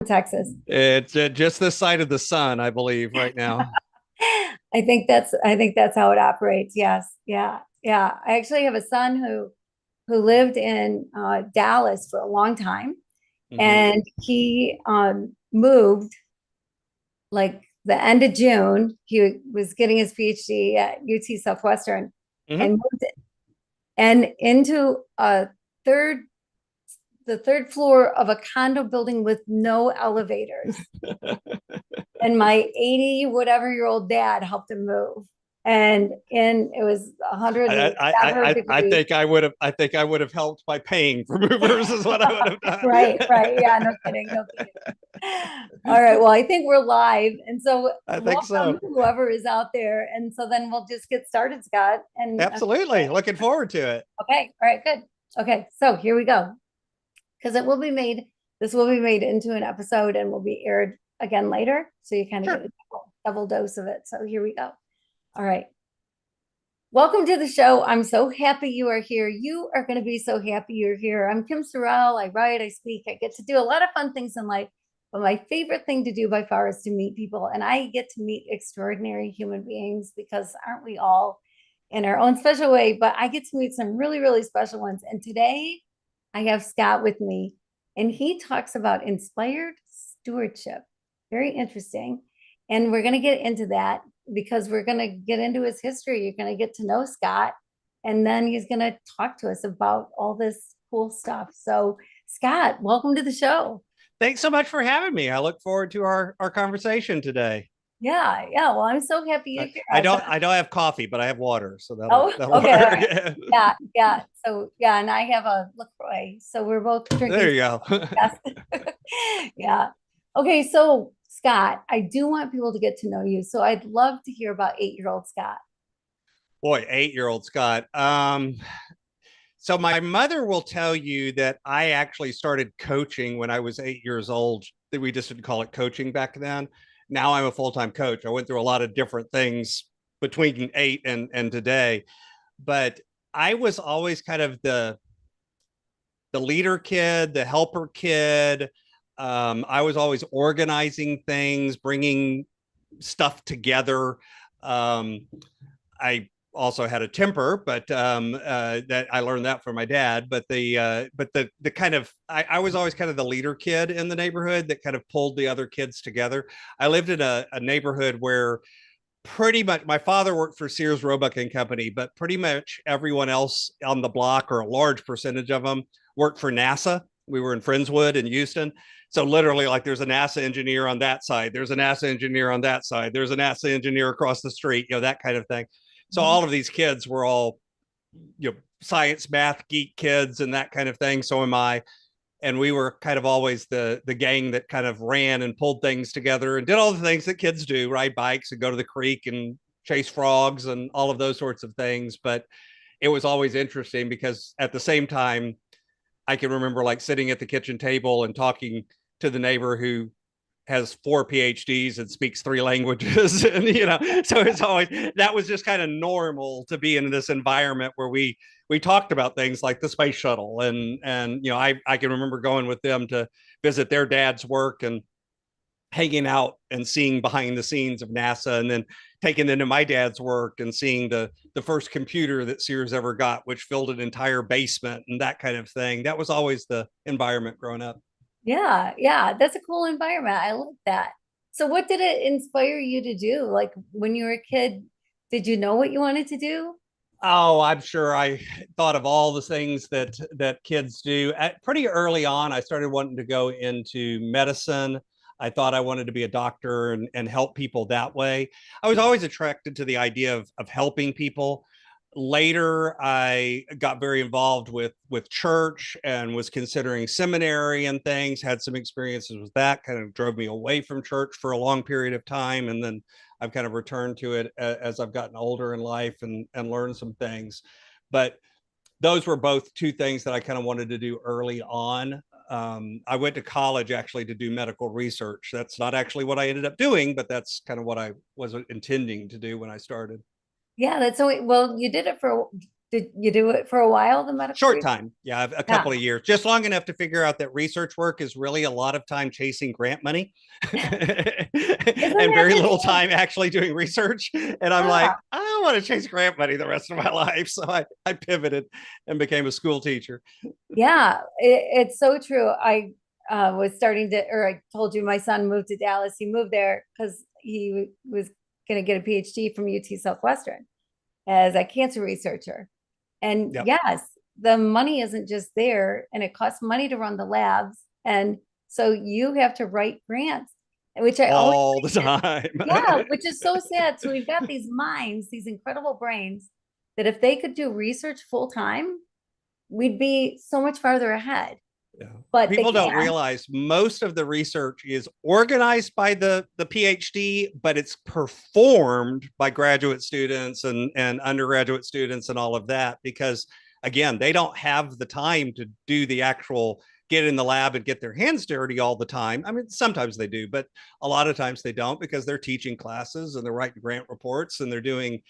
Texas. It's just this side of the sun, I believe, right now. I think that's how it operates. Yes. Yeah. Yeah. I actually have a son who lived in Dallas for a long time, Hmm. and he moved like the end of June. He was getting his PhD at UT Southwestern and Hmm. moved and into third the third floor of a condo building with no elevators. And my 80 whatever year old dad helped him move. And it was 100 I, and I, whatever I, I degrees. think I would have. I think I would have helped by paying for movers, is what I would have Right, right. done. Yeah, no kidding, no kidding. All right, well, I think we're live. And so I think welcome so. whoever is out there. And so then we'll just get started, Scott. And Absolutely. Looking forward to it. okay, all right, good. Okay, so here we go. Because this will be made into an episode and will be aired again later. So you kind of get Sure. a double dose of it. So here we go. All right. Welcome to the show. I'm so happy you are here. You are going to be so happy you're here. I'm Kim Sorrelle. I write, I speak, I get to do a lot of fun things in life. But my favorite thing to do by far is to meet people. And I get to meet extraordinary human beings because aren't we all in our own special way? But I get to meet some really, really special ones. And today I have Scott with me, and he talks about inspired stewardship. Very interesting. And we're going to get into that because we're going to get into his history. You're going to get to know Scott, and then he's going to talk to us about all this cool stuff. So, Scott, welcome to the show. Thanks so much for having me. I look forward to our conversation today. Yeah, yeah. Well, I'm so happy you're here. I don't have coffee, but I have water, so Oh, that'll okay. All work. right. Yeah, yeah. So, yeah, and I have a LaCroix. So we're both There drinking. you go. Yes. Yeah. Okay. So, Scott, I do want people to get to know you. So I'd love to hear about 8-year-old Scott. Boy, 8-year-old Scott. So my mother will tell you that I actually started coaching when I was 8 years old. That we just didn't call it coaching back then. Now I'm a full-time coach. I went through a lot of different things between eight and today, but I was always kind of the leader kid, the helper kid. I was always organizing things, bringing stuff together. Um, I also had a temper, but that I learned that from my dad. But the kind of I was always kind of the leader kid in the neighborhood that kind of pulled the other kids together. I lived in a neighborhood where pretty much my father worked for Sears Roebuck and Company, but pretty much everyone else on the block, or a large percentage of them, worked for NASA. We were in Friendswood in Houston. So literally, like, there's a NASA engineer on that side, there's a NASA engineer on that side, there's a NASA engineer across the street, that kind of thing. So Mhm. all of these kids were all, science, math, geek kids and that kind of thing. So am I. And we were kind of always the gang that kind of ran and pulled things together and did all the things that kids do, ride bikes and go to the creek and chase frogs and all of those sorts of things. But it was always interesting because at the same time, I can remember like sitting at the kitchen table and talking to the neighbor who has 4 PhDs and speaks 3 languages. And, so it's always, that was just kind of normal to be in this environment where we talked about things like the space shuttle. And I can remember going with them to visit their dad's work and hanging out and seeing behind the scenes of NASA, and then taking into my dad's work and seeing the first computer that Sears ever got, which filled an entire basement and that kind of thing. That was always the environment growing up. Yeah, yeah. That's a cool environment. I like that. So what did it inspire you to do? Like when you were a kid, did you know what you wanted to do? Oh, I'm sure I thought of all the things that kids do. Pretty early on, I started wanting to go into medicine. I thought I wanted to be a doctor and help people that way. I was always attracted to the idea of helping people. Later, I got very involved with church and was considering seminary and things. Had some experiences with that. Kind of drove me away from church for a long period of time, and then I've kind of returned to it as I've gotten older in life and learned some things. But those were both two things that I kind of wanted to do early on. I went to college actually to do medical research. That's not actually what I ended up doing, but that's kind of what I was intending to do when I started. Yeah, that's so well, you did it for Did you do it for a while, the medical Short research? time. Yeah, a Yeah. couple of years, just long enough to figure out that research work is really a lot of time chasing grant money Isn't and that very the little deal? time actually doing research. And I'm like, Yeah. I don't want to chase grant money the rest of my life. So I pivoted and became a school teacher. Yeah, it's so true. I was starting to, or I told you my son moved to Dallas. He moved there because he was going to get a PhD from UT Southwestern as a cancer researcher. And Yep. yes, the money isn't just there, and it costs money to run the labs. And so you have to write grants, which I always All the think is, time. yeah, which is so sad. So we've got these minds, these incredible brains that if they could do research full time, we'd be so much farther ahead. Yeah. But they People don't can't. realize most of the research is organized by the PhD, but it's performed by graduate students and undergraduate students and all of that, because again, they don't have the time to do the actual get in the lab and get their hands dirty all the time. I mean, sometimes they do, but a lot of times they don't, because they're teaching classes and they're writing grant reports and they're doing,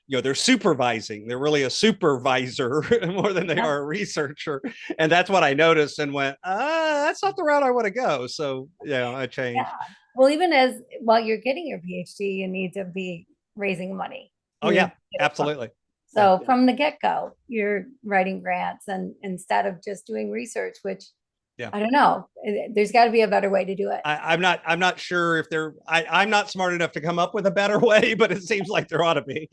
they're supervising. They're really a supervisor more than they Yeah. are a researcher. And that's what I noticed and went, that's not the route I want to go. So yeah, I Yeah. changed. Well, even as while you're getting your PhD, you need to be raising money. Oh You need yeah, to get it funded. absolutely. Yeah. So from the get-go, you're writing grants and instead of just doing research, which Yeah. I don't know, there's got to be a better way to do it. I'm not sure if I'm not smart enough to come up with a better way, but it seems like there ought to be.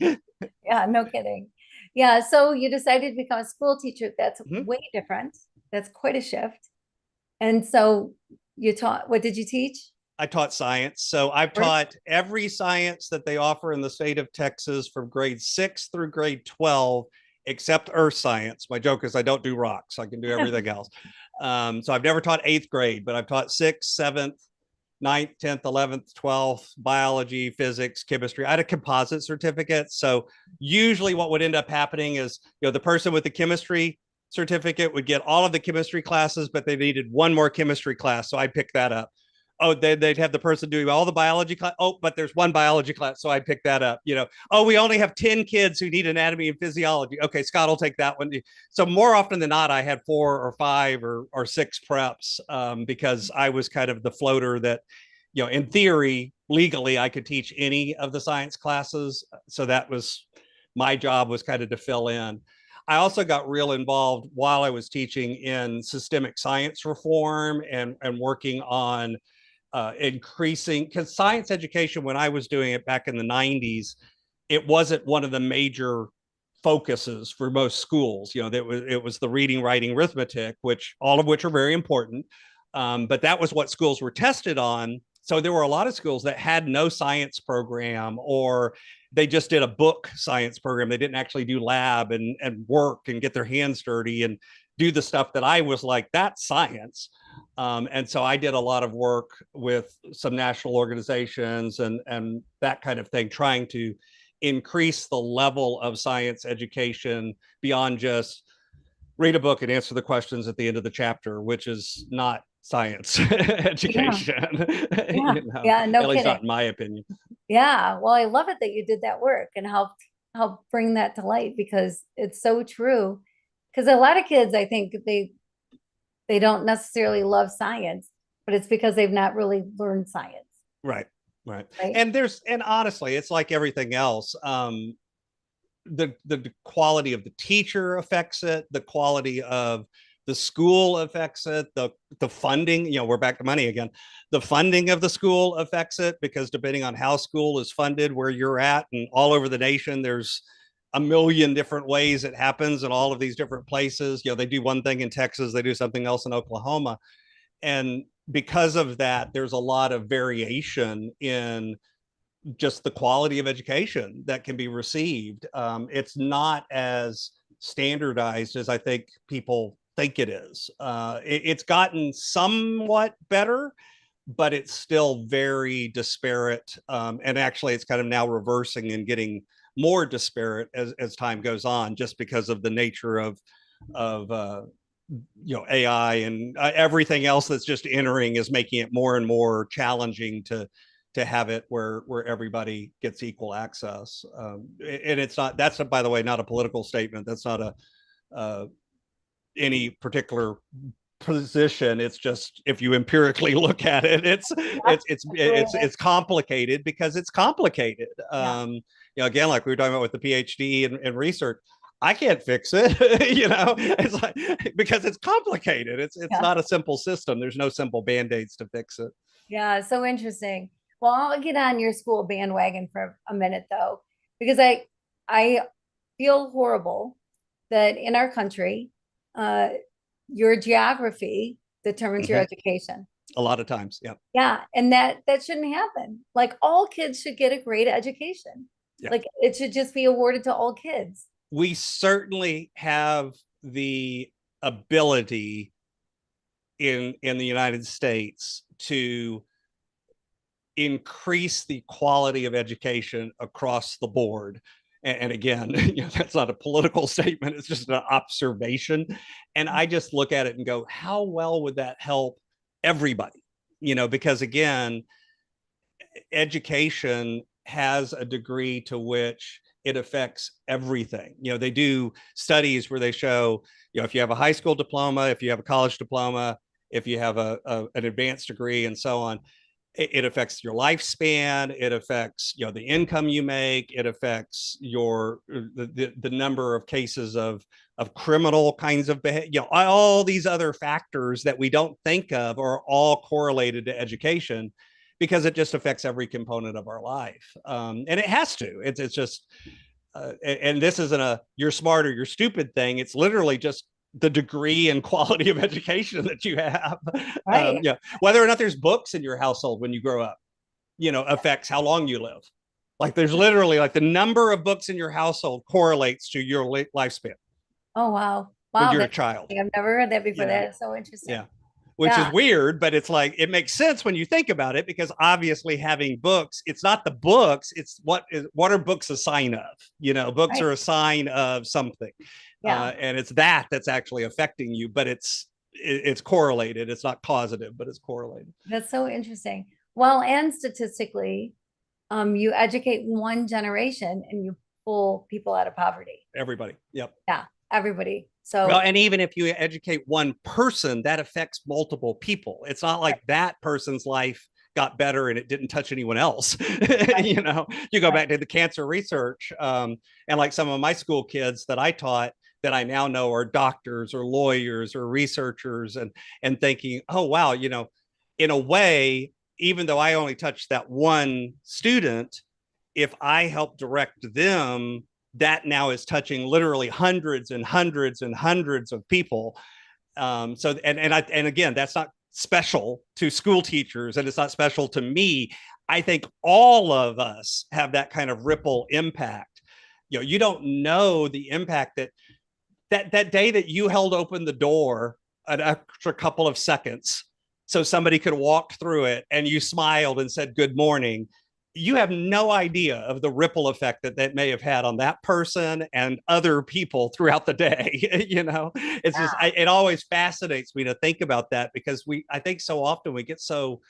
Yeah, no kidding. Yeah, so you decided to become a school teacher. That's Mhm. way different. That's quite a shift. And so you taught, what did you teach? I taught science. So I've taught every science that they offer in the state of Texas from grade 6 through grade 12, except earth science. My joke is I don't do rocks. I can do everything else. So I've never taught eighth grade, but I've taught sixth, seventh, ninth, 10th, 11th, 12th, biology, physics, chemistry. I had a composite certificate. So usually what would end up happening is, the person with the chemistry certificate would get all of the chemistry classes, but they needed one more chemistry class. So I picked that up. Oh, they'd have the person doing all the biology class. Oh, but there's one biology class. So I picked that up. Oh, we only have 10 kids who need anatomy and physiology. Okay, Scott will take that one. So more often than not, I had 4 or 5 or 6 preps, because I was kind of the floater that, in theory, legally, I could teach any of the science classes. So that was my job, was kind of to fill in. I also got real involved while I was teaching in systemic science reform and working on increasing, because science education, when I was doing it back in the 90s, it wasn't one of the major focuses for most schools. It was the reading, writing, arithmetic, which all of which are very important. But that was what schools were tested on. So there were a lot of schools that had no science program, or they just did a book science program. They didn't actually do lab and work and get their hands dirty and do the stuff that I was like, that's science. And so I did a lot of work with some national organizations and that kind of thing, trying to increase the level of science education beyond just read a book and answer the questions at the end of the chapter, which is not science Yeah, education, yeah, yeah, no at least kidding. not in my opinion. Yeah, well, I love it that you did that work and help bring that to light because it's so true. Because a lot of kids, I think they don't necessarily love science, but it's because they've not really learned science, Right. Right. right? And honestly, it's like everything else. The quality of the teacher affects it, the quality of the school affects it, the funding, we're back to money again. The funding of the school affects it, because depending on how school is funded, where you're at, and all over the nation, there's a million different ways it happens in all of these different places. They do one thing in Texas, they do something else in Oklahoma. And because of that, there's a lot of variation in just the quality of education that can be received. It's not as standardized as I think people think it is. It's gotten somewhat better, but it's still very disparate. And actually, it's kind of now reversing and getting more disparate as time goes on, just because of the nature of AI and everything else that's just entering is making it more and more challenging to to have it where everybody gets equal access. And it's not, that's by the way, not a political statement. That's not a any particular position. It's just, if you empirically look at it, it's complicated because it's complicated. Again, like we were talking about with the PhD and research, I can't fix it. It's like, because it's complicated. It's not a simple system. There's no simple band-aids to fix it. Yeah, so interesting. Well, I'll get on your school bandwagon for a minute though, because I feel horrible that in our country, your geography determines your education. A lot of times, yeah. Yeah, and that shouldn't happen. Like all kids should get a great education. Yeah. Like it should just be awarded to all kids. We certainly have the ability in the United States to increase the quality of education across the board. And again, that's not a political statement, it's just an observation. And I just look at it and go, how well would that help everybody? Because again, education has a degree to which it affects everything. They do studies where they show, if you have a high school diploma, if you have a college diploma, if you have an advanced degree and so on, it affects your lifespan. It affects, the income you make. It affects the number of cases of criminal kinds of behavior. All these other factors that we don't think of are all correlated to education, because it just affects every component of our life. And it has to. It's just, and this isn't a you're smart or you're stupid thing. It's literally just the degree and quality of education that you have. Right. Whether or not there's books in your household when you grow up, affects how long you live. Like there's literally like the number of books in your household correlates to your lifespan. Oh, wow. When you're a child. I've never heard that before. That is so interesting. Yeah. Which is weird, but it's like, it makes sense when you think about it, because obviously having books, it's not the books, it's what are books a sign of? Books are a sign of something. And it's that's actually affecting you, but it's correlated. It's not causative, but it's correlated. That's so interesting. Well, and statistically, you educate one generation and you pull people out of poverty. Everybody. Yep. Yeah, everybody. So, well, and even if you educate one person, that affects multiple people. It's not like that person's life got better and it didn't touch anyone else. You go back to the cancer research, and like some of my school kids that I taught that I now know are doctors or lawyers or researchers, and thinking, oh, wow, in a way, even though I only touched that one student, if I help direct them, that now is touching literally hundreds and hundreds and hundreds of people. And again, that's not special to school teachers, and it's not special to me. I think all of us have that kind of ripple impact. You don't know the impact that day that you held open the door an extra couple of seconds so somebody could walk through it, and you smiled and said good morning. You have no idea of the ripple effect that may have had on that person and other people throughout the day. It's just, it always fascinates me to think about that, because I think so often we get so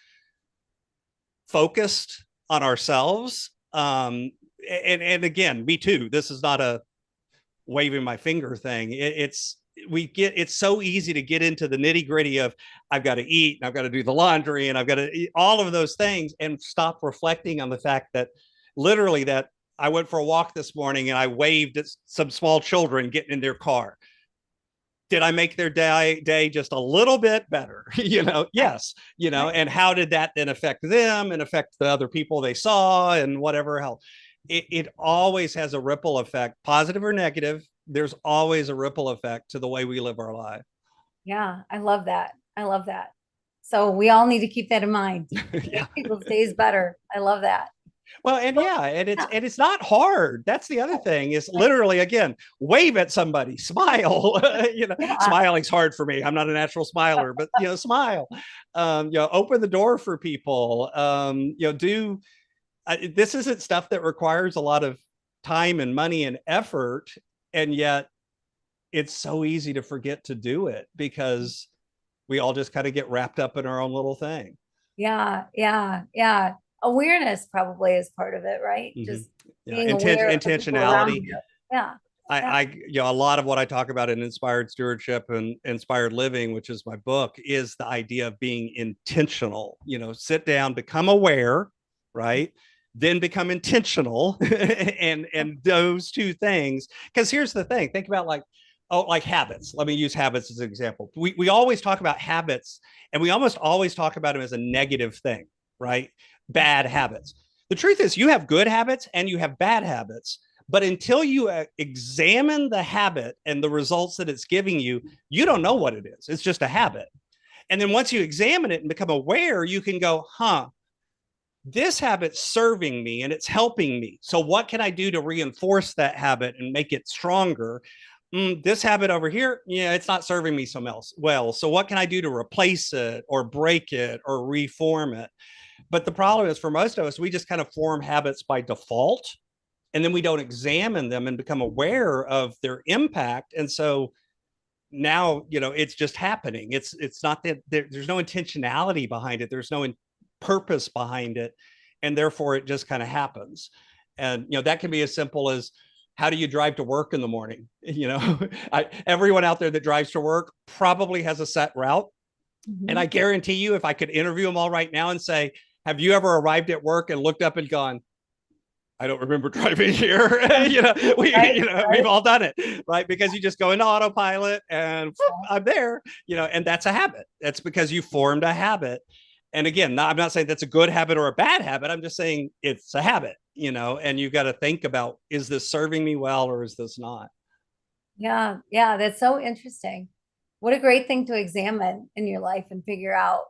focused on ourselves. And again, me too. This is not a waving my finger thing. It's so easy to get into the nitty gritty of I've got to eat and I've got to do the laundry and I've got to eat all of those things, and stop reflecting on the fact that literally that I went for a walk this morning and I waved at some small children getting in their car. Did I make their day just a little bit better? Yes. And how did that then affect them and affect the other people they saw and whatever else? It always has a ripple effect, positive or negative. There's always a ripple effect to the way we live our life. Yeah, I love that. So we all need to keep that in mind. Yeah. Make people's days better. I love that. Well, and it's not hard. That's the other thing, is literally, again, wave at somebody, smile. Smiling's hard for me. I'm not a natural smiler, but smile. Open the door for people. This isn't stuff that requires a lot of time and money and effort, and yet it's so easy to forget to do it because we all just kind of get wrapped up in our own little thing. Yeah. awareness probably is part of it, right? Mhm. Just Yeah, being aware of the people around intentionality. you. Yeah. Yeah. A lot of what I talk about in Inspired Stewardship and Inspired Living, which is my book, is the idea of being intentional. Sit down, become aware, right? Then become intentional, and those two things. Because here's the thing: think about like habits. Let me use habits as an example. We always talk about habits, and we almost always talk about them as a negative thing, right? Bad habits. The truth is, you have good habits and you have bad habits. But until you examine the habit and the results that it's giving you, you don't know what it is. It's just a habit. And then once you examine it and become aware, you can go, this habit's serving me and it's helping me. So what can I do to reinforce that habit and make it stronger? This habit over here, yeah, it's not serving me so well. So what can I do to replace it or break it or reform it? But the problem is, for most of us, we just kind of form habits by default, and then we don't examine them and become aware of their impact. And so now, it's just happening. It's not that there's no intentionality behind it. There's no purpose behind it. And therefore it just kind of happens. And, that can be as simple as, how do you drive to work in the morning? Everyone out there that drives to work probably has a set route. Mm-hmm. And I guarantee you, if I could interview them all right now and say, have you ever arrived at work and looked up and gone, I don't remember driving here. We've all done it, right? Because you just go into autopilot and I'm there, and that's a habit. That's because you formed a habit. And again, I'm not saying that's a good habit or a bad habit. I'm just saying it's a habit, and you've got to think about, is this serving me well or is this not? Yeah. Yeah. That's so interesting. What a great thing to examine in your life and figure out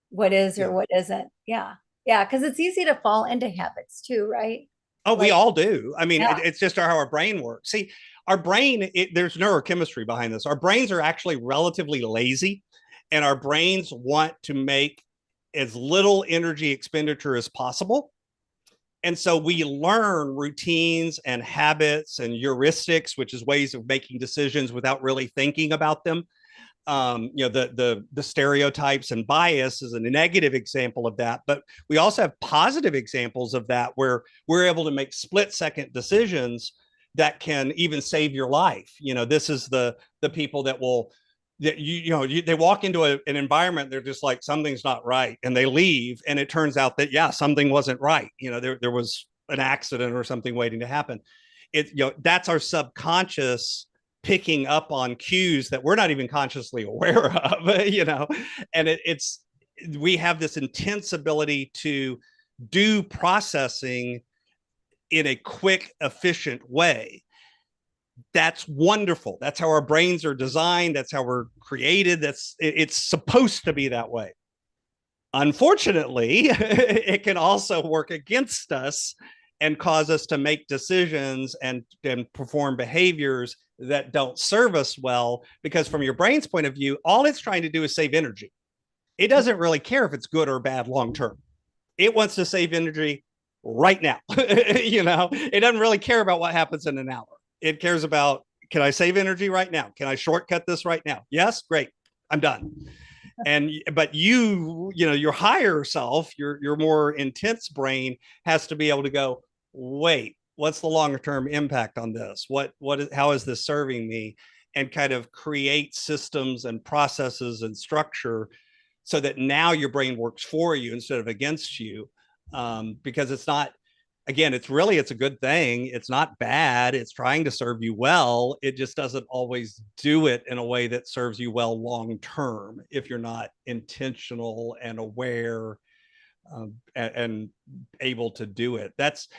what is or what isn't. Yeah. Yeah. Because it's easy to fall into habits too, right? Oh, we all do. I mean, it's just how our brain works. See, our brain, there's neurochemistry behind this. Our brains are actually relatively lazy, and our brains want to make as little energy expenditure as possible. And so we learn routines and habits and heuristics, which is ways of making decisions without really thinking about them. The stereotypes and bias is a negative example of that, but we also have positive examples of that, where we're able to make split-second decisions that can even save your life. This is the people that will, that they walk into an environment, they're just like, something's not right, and they leave, and it turns out that something wasn't right. There was an accident or something waiting to happen. That's our subconscious picking up on cues that we're not even consciously aware of, and we have this intense ability to do processing in a quick, efficient way. That's wonderful. That's how our brains are designed. That's how we're created. It's supposed to be that way. Unfortunately, it can also work against us and cause us to make decisions and perform behaviors that don't serve us well, because from your brain's point of view, all it's trying to do is save energy. It doesn't really care if it's good or bad long term. It wants to save energy right now. It doesn't really care about what happens in an hour. It cares about, can I save energy right now? Can I shortcut this right now? Yes, great, I'm done. But your higher self, your more intense brain has to be able to go, wait, what's the longer term impact on this? How is this serving me? And kind of create systems and processes and structure so that now your brain works for you instead of against you. Because it's not, again, it's a good thing. It's not bad. It's trying to serve you well. It just doesn't always do it in a way that serves you well long term if you're not intentional and aware, and able to do it. That's,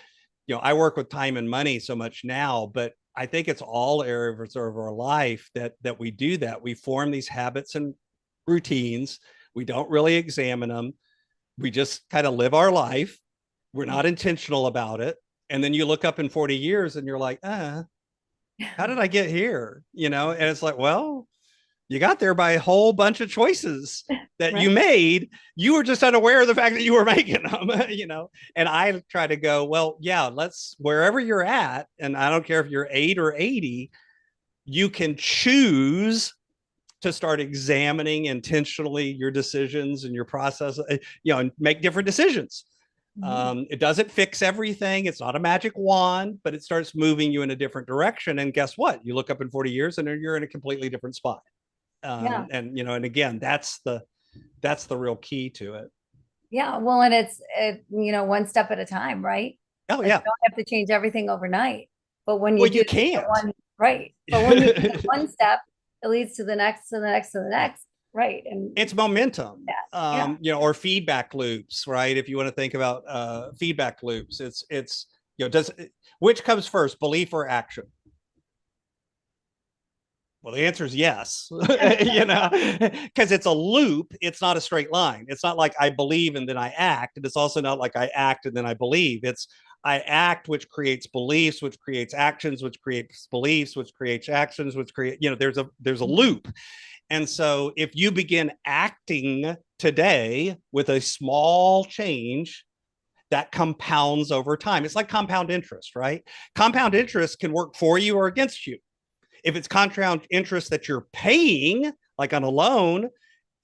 I work with time and money so much now, but I think it's all areas of our life that we do that. We form these habits and routines. We don't really examine them. We just kind of live our life. We're not intentional about it. And then you look up in 40 years and you're like, how did I get here? And it's like, well, you got there by a whole bunch of choices that you made. You were just unaware of the fact that you were making them, and I try to go, well, wherever you're at, and I don't care if you're 8 or 80, you can choose to start examining intentionally your decisions and your process, and make different decisions. Mhm. It doesn't fix everything. It's not a magic wand, but it starts moving you in a different direction. And guess what? You look up in 40 years and you're in a completely different spot. Yeah. And and again, that's the real key to it. Yeah. Well, and one step at a time, right? Oh Like you yeah. don't have to change everything overnight. But when you Well, do you that can't. one, right. But when you do that one step, it leads to the next, to the next, to the next. Right. And It's momentum, that. Yeah. or feedback loops, right? If you want to think about feedback loops, it's does which comes first, belief or action? Well, the answer is yes, because it's a loop. It's not a straight line. It's not like I believe and then I act. And it's also not like I act and then I believe. It's I act, which creates beliefs, which creates actions, which creates beliefs, which creates actions, which create, there's a loop. And so if you begin acting today with a small change, that compounds over time. It's like compound interest, right? Compound interest can work for you or against you. If it's compound interest that you're paying, like on a loan,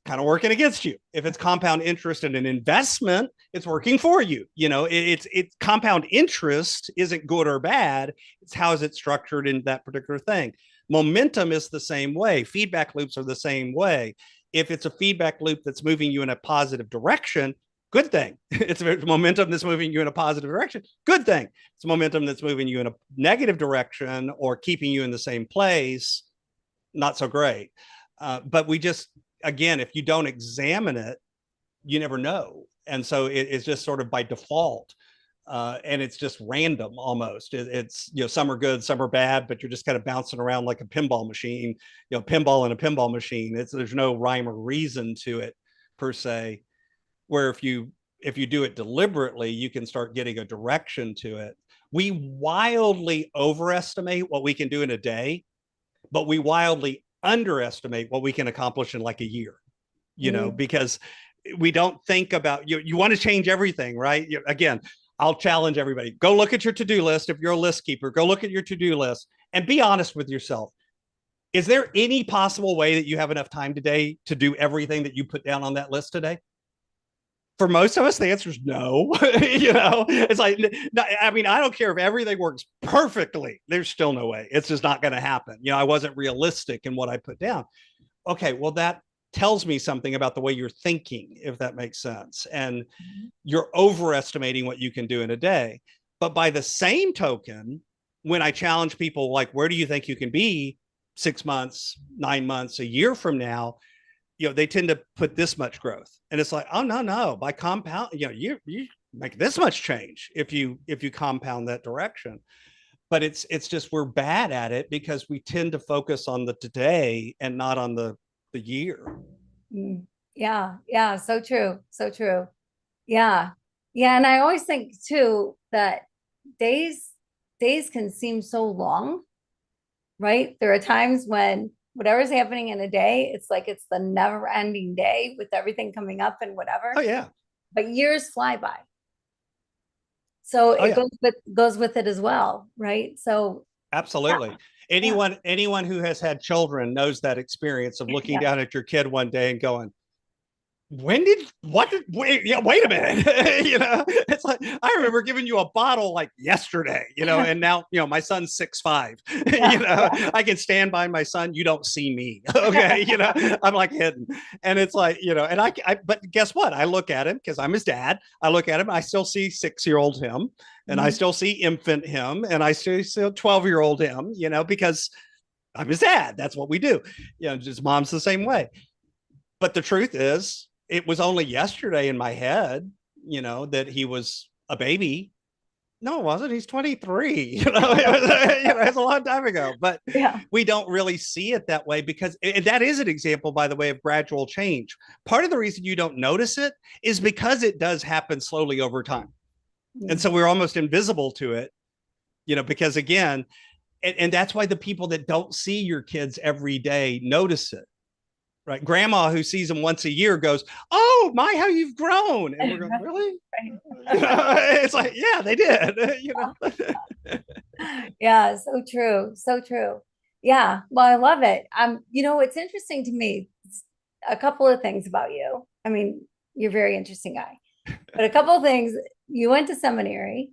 kind of working against you. If it's compound interest in an investment, it's working for you. It's compound interest isn't good or bad. It's how is it structured in that particular thing. Momentum is the same way. Feedback loops are the same way. If it's a feedback loop that's moving you in a positive direction, good thing. It's momentum that's moving you in a positive direction, good thing. It's momentum that's moving you in a negative direction or keeping you in the same place, not so great. But we just, again, if you don't examine it, you never know. And so it's just sort of by default. And it's just random almost. It's some are good, some are bad, but you're just kind of bouncing around like a pinball machine, pinball in a pinball machine. There's no rhyme or reason to it per se. Where if you do it deliberately, you can start getting a direction to it. We wildly overestimate what we can do in a day, but we wildly underestimate what we can accomplish in like a year, Mm. because we don't think about you want to change everything, right? Again, I'll challenge everybody. Go look at your to-do list. If you're a list keeper, go look at your to-do list and be honest with yourself. Is there any possible way that you have enough time today to do everything that you put down on that list today? For most of us, the answer is no. It's like, I mean, I don't care if everything works perfectly. There's still no way. It's just not going to happen. I wasn't realistic in what I put down. Okay, well, that tells me something about the way you're thinking, if that makes sense. And you're overestimating what you can do in a day. But by the same token, when I challenge people, like, where do you think you can be 6 months, 9 months, a year from now? They tend to put this much growth, and it's like, oh no, by compound, you make this much change if you compound that direction. But it's just we're bad at it because we tend to focus on the today and not on the year. Mm. Yeah. Yeah. So true. So true. Yeah. Yeah. And I always think too that days, days can seem so long, right? There are times when whatever's happening in a day, it's like it's the never ending day with everything coming up and Oh whatever. yeah. But years fly by. So Oh it yeah. goes with it as well, right? So Absolutely. yeah, Anyone who has had children knows that experience of looking yeah, down at your kid one day and going, when did what did wait, yeah, wait a minute. It's like I remember giving you a bottle like yesterday, and now my son's 6'5". yeah, I can stand by my son. You don't see me. Okay. I'm like hidden. And it's like, and but guess what? I look at him because I'm his dad. I look at him, I still see 6-year-old him, and I Mhm. still see infant him, and I still see 12-year-old him, because I'm his dad. That's what we do. Just mom's the same way. But the truth is, it was only yesterday in my head, that he was a baby. No, it wasn't. He's 23. It's a long time ago. But Yeah. we don't really see it that way because and that is an example, by the way, of gradual change. Part of the reason you don't notice it is because it does happen slowly over time. And Mm. so we're almost invisible to it, because again, and that's why the people that don't see your kids every day notice it, right? Grandma who sees them once a year goes, "Oh my, how you've grown!" And we're going, "Really?" It's like, yeah, they did. Yeah, so true. So true. Yeah. Well, I love it. It's interesting to me, a couple of things about you. I mean, you're a very interesting guy. But a couple of things. you went to seminary,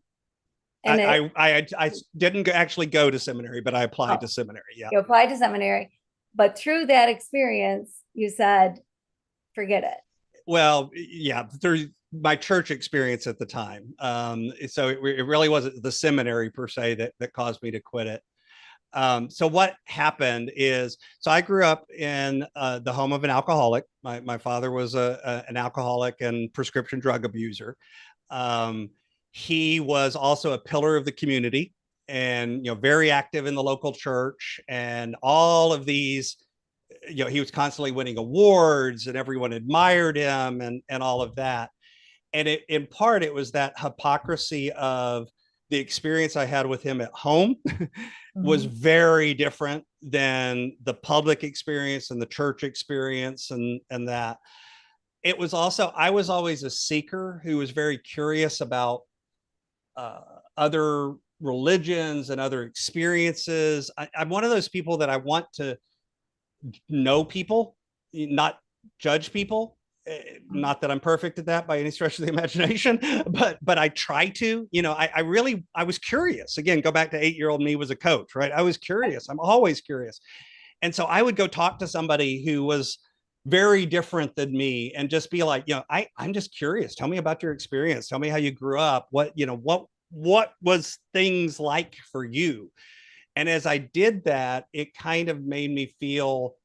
and I didn't actually go to seminary, but I applied to oh, seminary. Yeah. you applied to seminary, but through that experience, you said, forget it. Well, yeah, through my church experience at the time. So it really wasn't the seminary per se that caused me to quit it. So what happened is, so I grew up in the home of an alcoholic. My father was an alcoholic and prescription drug abuser. Um, he was also a pillar of the community, and very active in the local church, and all of these. He was constantly winning awards, and everyone admired him, and all of that. And in part, it was that hypocrisy of the experience I had with him at home was Mhm. very different than the public experience and the church experience, and that. It was also, I was always a seeker who was very curious about uh, other religions and other experiences. I'm one of those people that I want to know people, not judge people. Not that I'm perfect at that by any stretch of the imagination, but I try to. I was curious. Again, go back to 8-year-old me was a coach, right? I was curious. I'm always curious, and so I would go talk to somebody who was very different than me and just be like, I'm just curious. Tell me about your experience. Tell me how you grew up. What was things like for you? And as I did that, it kind of made me feel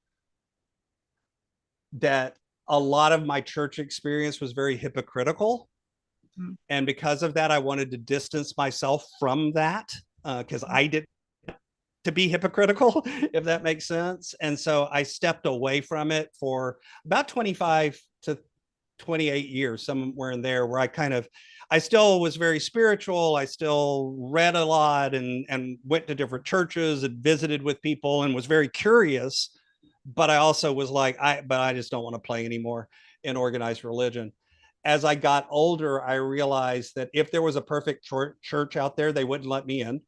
that a lot of my church experience was very hypocritical. Mhm. And because of that, I wanted to distance myself from that because I did to be hypocritical, if that makes sense. And so I stepped away from it for about 25 to 28 years, somewhere in there, where I still was very spiritual. I still read a lot and went to different churches and visited with people and was very curious. But I also was like, but I just don't want to play anymore in organized religion. As I got older, I realized that if there was a perfect church out there, they wouldn't let me in.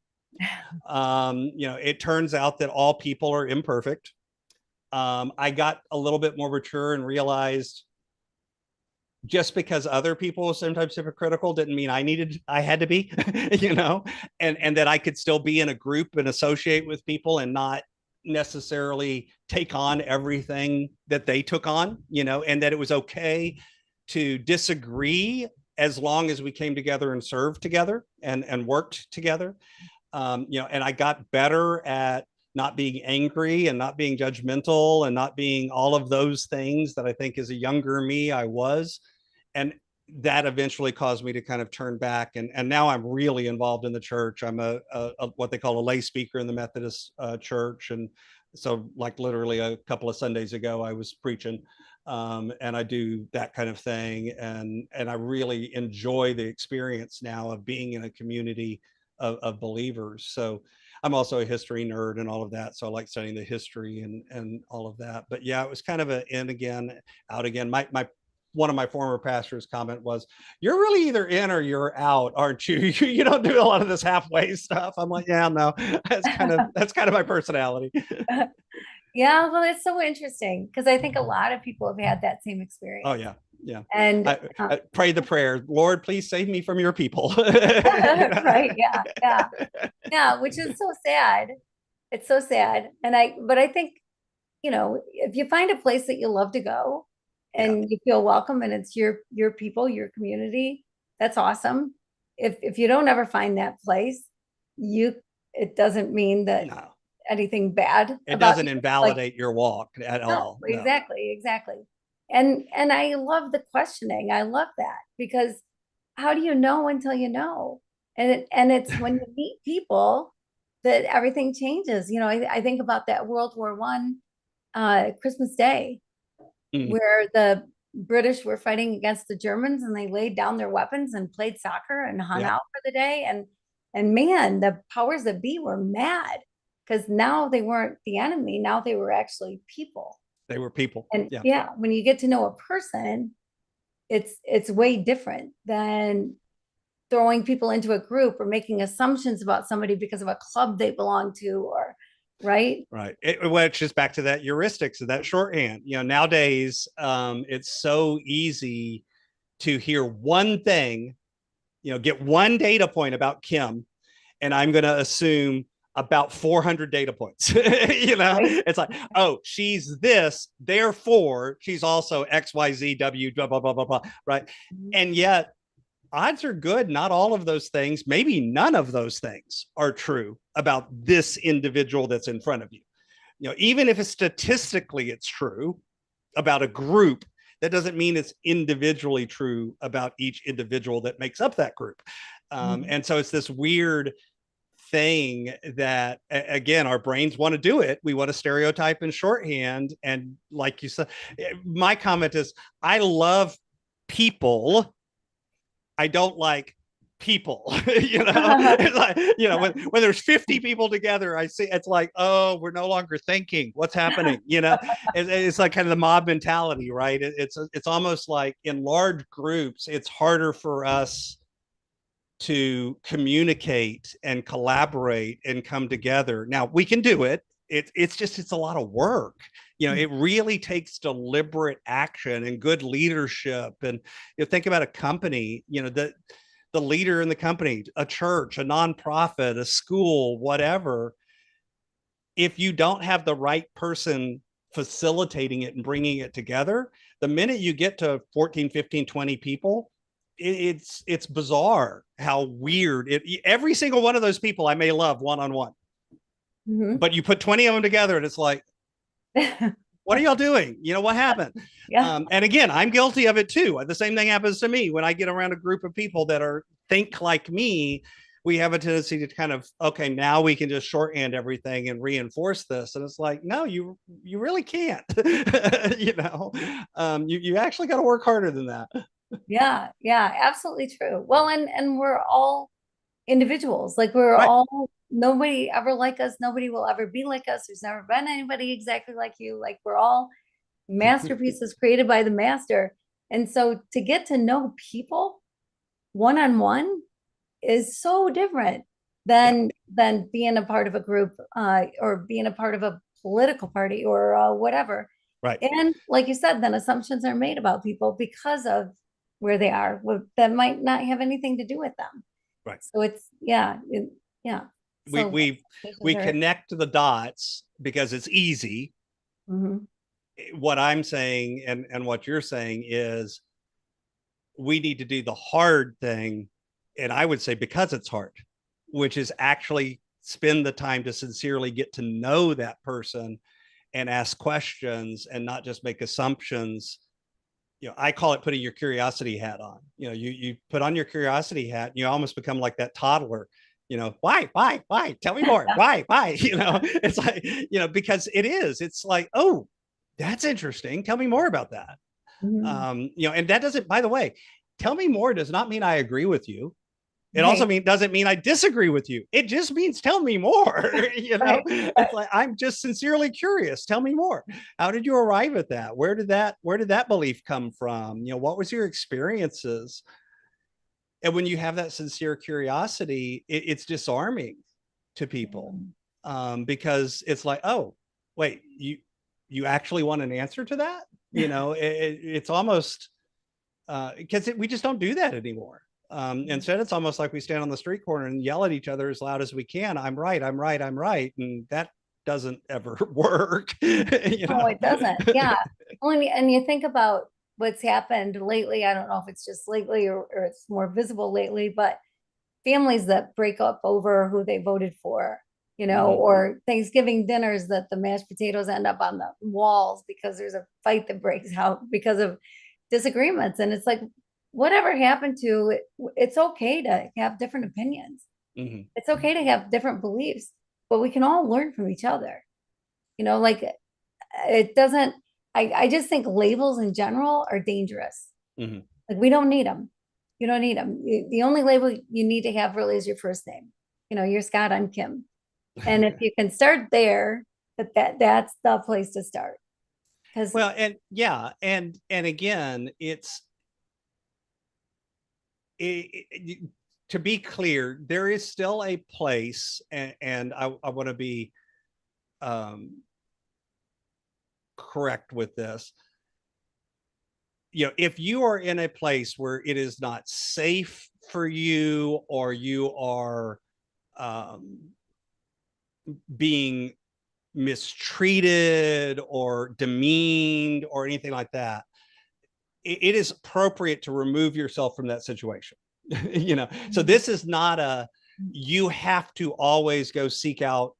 It turns out that all people are imperfect. I got a little bit more mature and realized just because other people were sometimes hypocritical didn't mean I had to be, you know, and that I could still be in a group and associate with people and not necessarily take on everything that they took on, and that it was okay to disagree as long as we came together and served together and worked together. And I got better at not being angry and not being judgmental and not being all of those things that I think as a younger me I was. And that eventually caused me to kind of turn back. And now I'm really involved in the church. I'm a what they call a lay speaker in the Methodist church. And so like literally a couple of Sundays ago, I was preaching. And I do that kind of thing. And I really enjoy the experience now of being in a community of believers. So I'm also a history nerd and all of that. So I like studying the history and all of that. But yeah, it was kind of an in again, out again. My one of my former pastors' comment was, "You're really either in or you're out, aren't you? You don't do a lot of this halfway stuff." I'm like, "Yeah, no, that's kind of my personality." Yeah, well, it's so interesting because I think a lot of people have had that same Oh experience. yeah, yeah. And I pray the prayer, Lord, please save me from your people. right, yeah, yeah, yeah, which is so sad. It's so sad. But I think, if you find a place that you love to go Yeah, and you feel welcome and it's your people, your community, that's awesome. If you don't ever find that place, you it doesn't mean that no, anything bad it about doesn't you. Like, invalidate your walk at no, all. No. exactly, exactly. And I love the questioning. I love that because how do you know until you know? And it's when you meet people that everything changes. I think about that World War I Christmas Day, Mm, where the British were fighting against the Germans and they laid down their weapons and played soccer and hung yep, out for the day. And man, the powers that be were mad because now they weren't the enemy. Now they were actually people. they were people. And Yeah. yeah, when you get to know a person, it's way different than throwing people into a group or making assumptions about somebody because of a club they belong to, or right. Right. Which is back to that heuristics of that shorthand. Nowadays, it's so easy to hear one thing get one data point about Kim, and I'm going to assume about 400 data points. Right. It's like, oh, she's this, therefore she's also XYZW, blah, blah, blah, blah, blah. Right. Mhm. And yet, odds are good, not all of those things, maybe none of those things are true about this individual that's in front of you. Even if it's statistically it's true about a group, that doesn't mean it's individually true about each individual that makes up that group. Mhm. And so it's this weird thing that, again, our brains want to do it. We want to stereotype in shorthand. And like you said, my comment is, I love people. I don't like people. It's like, when there's 50 people together, I see it's like, oh, we're no longer thinking. What's happening? It's like kind of the mob mentality, right? It's almost like in large groups, it's harder for us to communicate and collaborate and come together. Now we can do it. It's a lot of work. It really takes deliberate action and good leadership. And think about a company, the leader in the company, a church, a nonprofit, a school, whatever. If you don't have the right person facilitating it and bringing it together, the minute you get to 14, 15, 20 people, it's bizarre how weird every single one of those people I may love one-on-one, Mhm. but you put 20 of them together and it's like, what are y'all doing? What happened? Yeah. And again, I'm guilty of it too. The same thing happens to me when I get around a group of people that think like me. We have a tendency to kind of, okay, now we can just shorthand everything and reinforce this. And it's like, no, you really can't. You actually got to work harder than that. Yeah. Yeah. Absolutely true. Well, and we're all individuals. Like we're Right. all, nobody ever like us. Nobody will ever be like us. There's never been anybody exactly like you. Like we're all masterpieces created by the master. And so to get to know people one on one is so different Yeah. than being a part of a group or being a part of a political party or whatever. Right. And like you said, then assumptions are made about people because of where they are that might not have anything to do with them. Right. So it's yeah. We So we expectations we are connect the dots because it's easy. mhm. What I'm saying and what you're saying is we need to do the hard thing. And I would say because it's hard, which is actually spend the time to sincerely get to know that person and ask questions and not just make assumptions. I call it putting your curiosity hat on. You put on your curiosity hat, and you almost become like that toddler. Why? Tell me more. Why? It's like, because it's like, oh, that's interesting. Tell me more about that. Mhm. And that doesn't, by the way, tell me more does not mean I agree with you. It also Right, doesn't mean I disagree with you. It just means tell me more. right, It's like I'm just sincerely curious. Tell me more. How did you arrive at that? Where did that belief come from? What was your experiences? And when you have that sincere curiosity, it's disarming to people, Mhm. because it's like, oh, wait, you actually want an answer to that? It's almost because we just don't do that anymore. Instead, it's almost like we stand on the street corner and yell at each other as loud as we can. I'm right. I'm right. I'm right. And that doesn't ever work. No, it doesn't. Yeah. Well, and you think about what's happened lately. I don't know if it's just lately or it's more visible lately, but families that break up over who they voted for, Mhm. or Thanksgiving dinners that the mashed potatoes end up on the walls because there's a fight that breaks out because of disagreements. And it's like, whatever happened to it, it's okay to have different opinions. Mhm. It's okay to have different beliefs, but we can all learn from each other. Like it doesn't, I just think labels in general are dangerous. Mhm. Like we don't need them. You don't need them. The only label you need to have really is your first name. You're Scott, I'm Kim. And if you can start there, that's the place to start. Because Well, and yeah, and again, to be clear, there is still a place, and I want to be um, correct with this. if you are in a place where it is not safe for you, or you are um, being mistreated or demeaned or anything like that, it is appropriate to remove yourself from that situation. So this is not you have to always go seek out,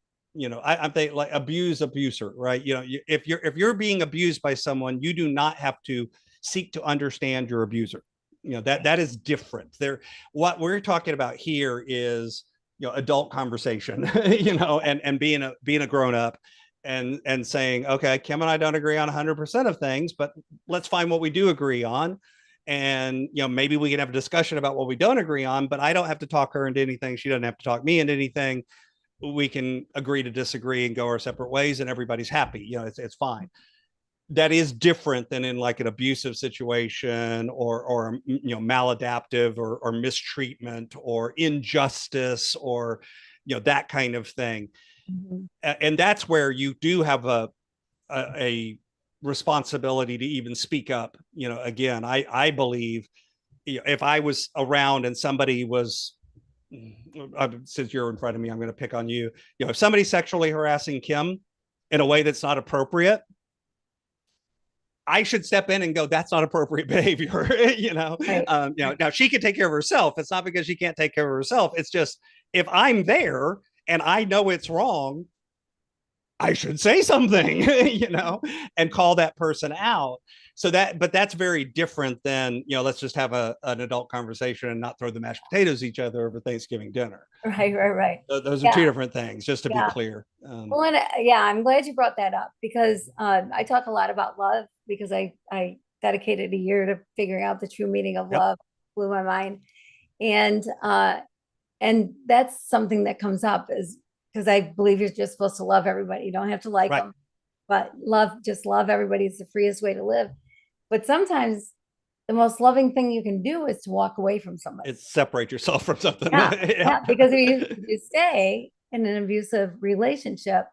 I'm thinking like abuser, right? If you're being abused by someone, you do not have to seek to understand your abuser. That is different. What we're talking about here is, adult conversation, and being a grown up, and saying, okay, Kim and I don't agree on 100% of things, but let's find what we do agree on. And maybe we can have a discussion about what we don't agree on, but I don't have to talk her into anything. She doesn't have to talk me into anything. We can agree to disagree and go our separate ways, and everybody's happy. It's fine. That is different than in like an abusive situation, or maladaptive, or mistreatment, or injustice, or that kind of thing. Mhm. And that's where you do have a responsibility to even speak up. Again, I believe, if I was around and somebody was, since you're in front of me, I'm going to pick on you. If somebody's sexually harassing Kim in a way that's not appropriate, I should step in and go, that's not appropriate behavior. Right. Now she can take care of herself. It's not because she can't take care of herself. It's just, if I'm there and I know it's wrong, I should say something, and call that person out. But that's very different than, let's just have an adult conversation and not throw the mashed potatoes at each other over Thanksgiving dinner. Right. Those are two Yeah. different things, just to be Yeah. clear. Well, and yeah, I'm glad you brought that up, because I talk a lot about love, because I dedicated a year to figuring out the true meaning of Yep. love. Blew my mind. And that's something that comes up, is because I believe you're just supposed to love everybody. You don't have to like Right. them, but just love everybody. It's the freest way to live. But sometimes the most loving thing you can do is to walk away from somebody. It's separate yourself from something. Yeah, Yeah. yeah. Because if you stay in an abusive relationship,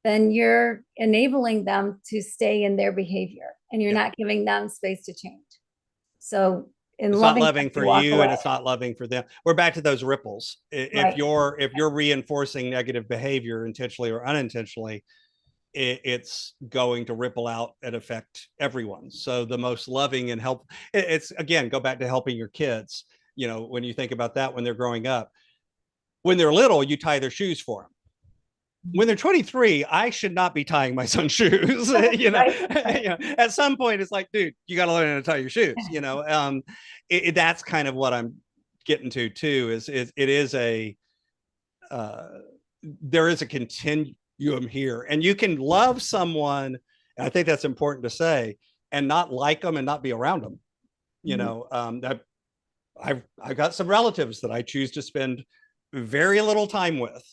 then you're enabling them to stay in their behavior, and you're Yep. not giving them space to change. So in It's not loving loving them, for you walk you, and away. it's not loving for them. We're back to those ripples. If Right. you're reinforcing negative behavior intentionally or unintentionally, it's going to ripple out and affect everyone. So the most loving and help, it's, again, go back to helping your kids. When you think about that, when they're growing up, when they're little, you tie their shoes for them. When they're 23, I should not be tying my son's shoes. Right. At some point, it's like, dude, you got to learn how to tie your shoes. That's kind of what I'm getting to too. Is it is uh, there is a continuum here, and you can love someone, and I think that's important to say, and not like them and not be around them. I've got some relatives that I choose to spend very little time with,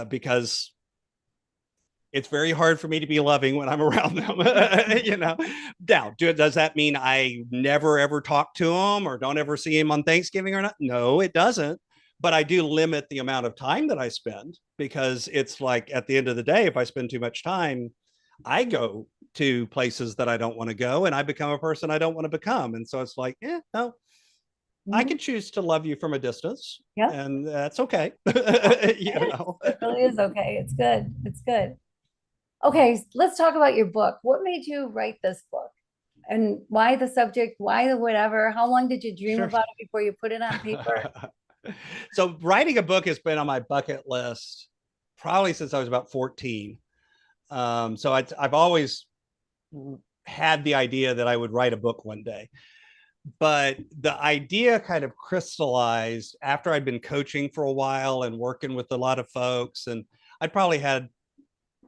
because it's very hard for me to be loving when I'm around them. Now, does that mean I never ever talk to them or don't ever see him on Thanksgiving or not? No, it doesn't. But I do limit the amount of time that I spend, because it's like, at the end of the day, if I spend too much time, I go to places that I don't want to go, and I become a person I don't want to become. And so it's like, no, I can choose to love you from a distance, Yeah. and that's okay. It really is okay. It's good. It's good. Okay, let's talk about your book. What made you write this book? And why the subject? Why the whatever? How long did you dream Sure. about it before you put it on paper? So writing a book has been on my bucket list probably since I was about 14. So I've always had the idea that I would write a book one day. But the idea kind of crystallized after I'd been coaching for a while and working with a lot of folks. And I'd probably had,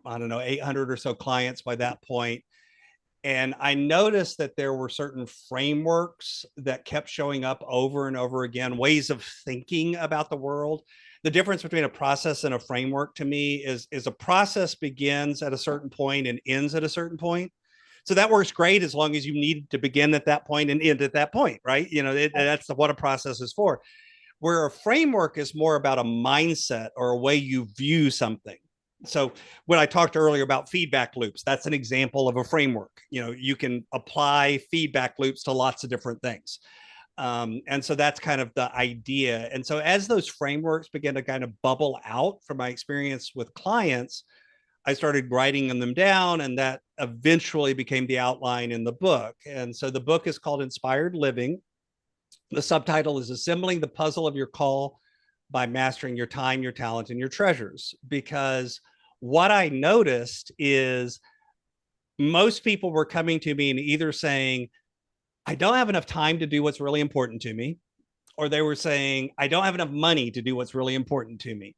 I don't know, 800 or so clients by that point. And I noticed that there were certain frameworks that kept showing up over and over again, ways of thinking about the world. The difference between a process and a framework to me is a process begins at a certain point and ends at a certain point. So that works great as long as you need to begin at that point and end at that point, right? That's what a process is for. Where a framework is more about a mindset or a way you view something. So when I talked earlier about feedback loops, that's an example of a framework. You can apply feedback loops to lots of different things. And so that's kind of the idea. And so as those frameworks begin to kind of bubble out from my experience with clients, I started writing them down, and that eventually became the outline in the book. And so the book is called Inspired Living. The subtitle is Assembling the Puzzle of Your Call by Mastering Your Time, Your Talent, and Your Treasures. Because what I noticed is most people were coming to me and either saying, I don't have enough time to do what's really important to me, or they were saying, I don't have enough money to do what's really important to me.